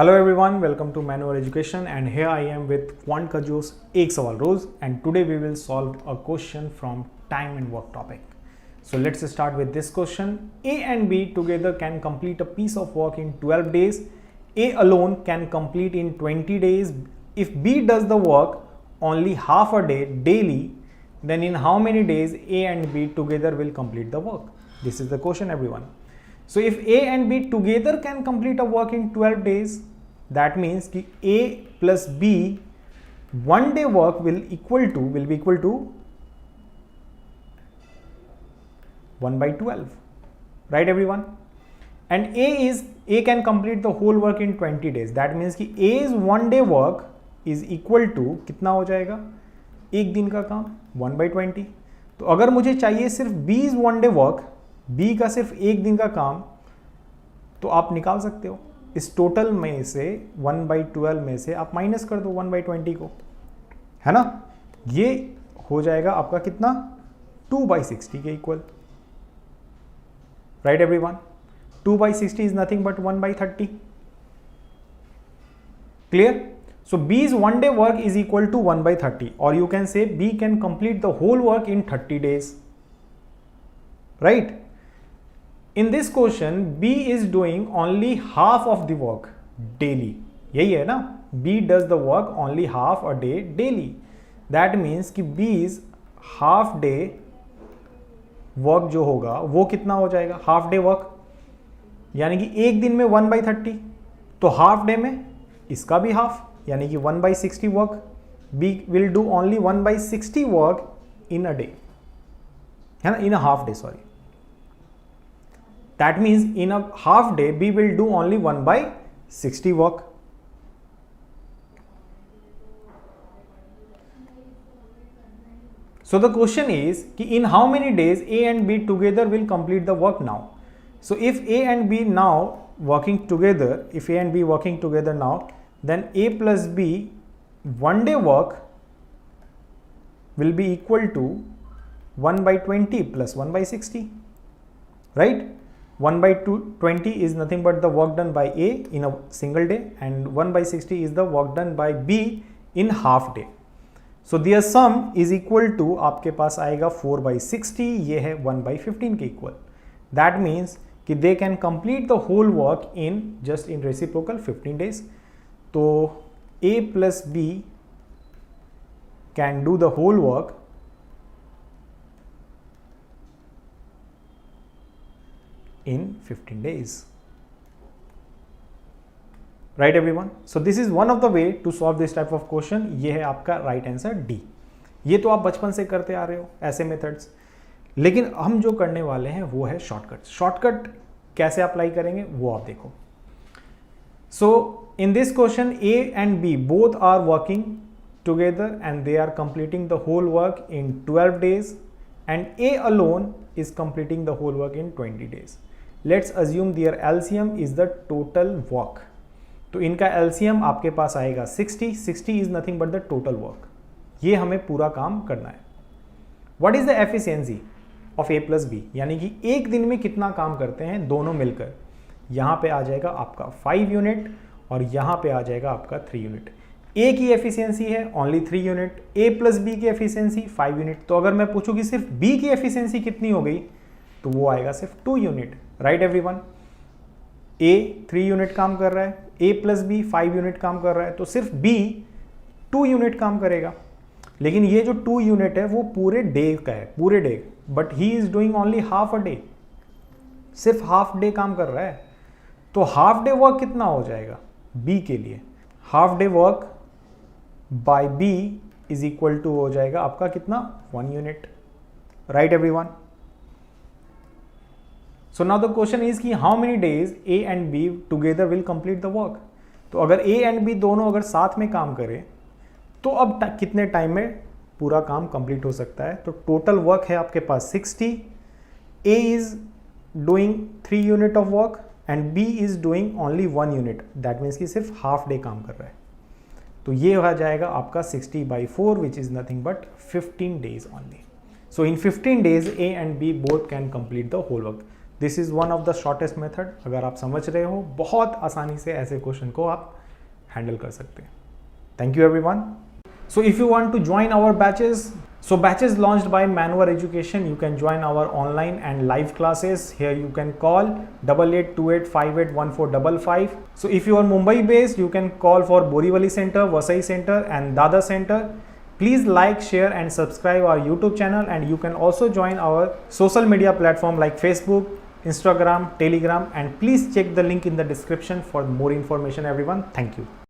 Hello everyone, welcome to Manual Education and here I am with Quant का जोश एक सवाल रोज and today we will solve a question from time and work topic. So let's start with this question. A and B together can complete a piece of work in 12 days. A alone can complete in 20 days. If B does the work only half a day daily, then in how many days A and B together will complete the work? This is the question, everyone. So if A and B together can complete a work in 12 days, that means कि A plus B one day work will be equal to 1 by 12, right everyone? And A can complete the whole work in 20 days. That means कि A's one day work is equal to कितना हो जाएगा? एक दिन का काम 1 by 20. तो अगर मुझे चाहिए सिर्फ B's one day work, B का सिर्फ एक दिन का काम, तो आप निकाल सकते हो इस टोटल में से 1 by 12 में से आप माइनस कर दो 1 by 20 को, है ना? ये हो जाएगा आपका कितना? 2 by 60 के equal, right everyone? 2 by 60 is nothing but 1 by 30. Clear? So B's one day work is equal to 1 by 30, or you can say B can complete the whole work in 30 days, right? In this question, B is doing only half of the work daily. यही है ना? B does the work only half a day daily. That means कि B's half day work जो होगा वो कितना हो जाएगा? हाफ डे वर्क, यानी कि एक दिन में 1 by 30, तो हाफ डे में इसका भी हाफ, यानी कि 1 by 60 work. B will do only 1 by 60 work in a day, है ना? In a half day, sorry. That means in a half day B will do only 1 by 60 work. So the question is कि in how many days A and B together will complete the work now? So if A and B now working together, if A and B working together now, then A plus B one day work will be equal to 1 by 20 plus 1 by 60, right? 1 by 20 is nothing but the work done by A in a single day, and 1 by 60 is the work done by B in half day. So their sum is equal to आपके पास आएगा 4 by 60, ये है 1 by 15 के equal. That means कि they can complete the whole work in just in reciprocal 15 days. तो A plus B can do the whole work in 15 days, right everyone? So this is one of the way to solve this type of question. ये है आपका right answer D. ये तो आप बचपन से करते आ रहे हो ऐसे मेथड्स, लेकिन हम जो करने वाले हैं वो है शॉर्टकट. शॉर्टकट कैसे अप्लाई करेंगे वो आप देखो. So in this question A and B both are working together and they are completing the whole work in 12 days, and A alone is completing the whole work in 20 days. Let's assume their LCM is the total work. तो इनका LCM आपके पास आएगा 60 is nothing but the total work. ये हमें पूरा काम करना है. What is the efficiency of A plus B? यानी कि एक दिन में कितना काम करते हैं दोनों मिलकर. यहाँ पे आ जाएगा आपका 5 यूनिट और यहाँ पे आ जाएगा आपका 3 यूनिट. A की एफिशिएंसी है only 3 unit, A plus B की एफिशिएंसी 5 यूनिट. तो अगर मैं पूछूँ कि सिर्फ B की एफिशिएंसी कितनी हो गई, तो वो आएगा सिर्फ 2 unit, right everyone? A 3 unit काम कर रहा है, A प्लस B 5 यूनिट काम कर रहा है, तो सिर्फ B 2 यूनिट काम करेगा. लेकिन ये जो 2 यूनिट है वो पूरे डे का है, पूरे day, but he is doing only half a day, सिर्फ हाफ डे काम कर रहा है. तो हाफ डे वर्क कितना हो जाएगा B के लिए? Half day work by B is equal to हो जाएगा आपका कितना? 1 unit, right everyone? So now the question is कि how many days A and B together will complete the work? तो अगर A and B दोनों अगर साथ में काम करें तो अब कितने टाइम में पूरा काम कंप्लीट हो सकता है? तो टोटल वर्क है आपके पास 60. A is doing 3 unit of work and B is doing only 1 unit. That means कि सिर्फ हाफ डे काम कर रहा है. तो ये हो जाएगा आपका 60 by 4 which is nothing but 15 days only. So in 15 days A and B both can complete the whole work. This is one of the shortest method. अगर आप समझ रहे हो, बहुत आसानी से ऐसे क्वेश्चन को आप हैंडल कर सकते हैं। Thank you everyone. So if you want to join our batches, so batches launched by Manwar Education, you can join our online and live classes. Here you can call 8828581455. So if you are Mumbai based, you can call for Borivali Center, Vasai Center and Dada Center. Please like, share and subscribe our YouTube channel, and you can also join our social media platform like Facebook, Instagram, Telegram, and please check the link in the description for more information everyone. Thank you.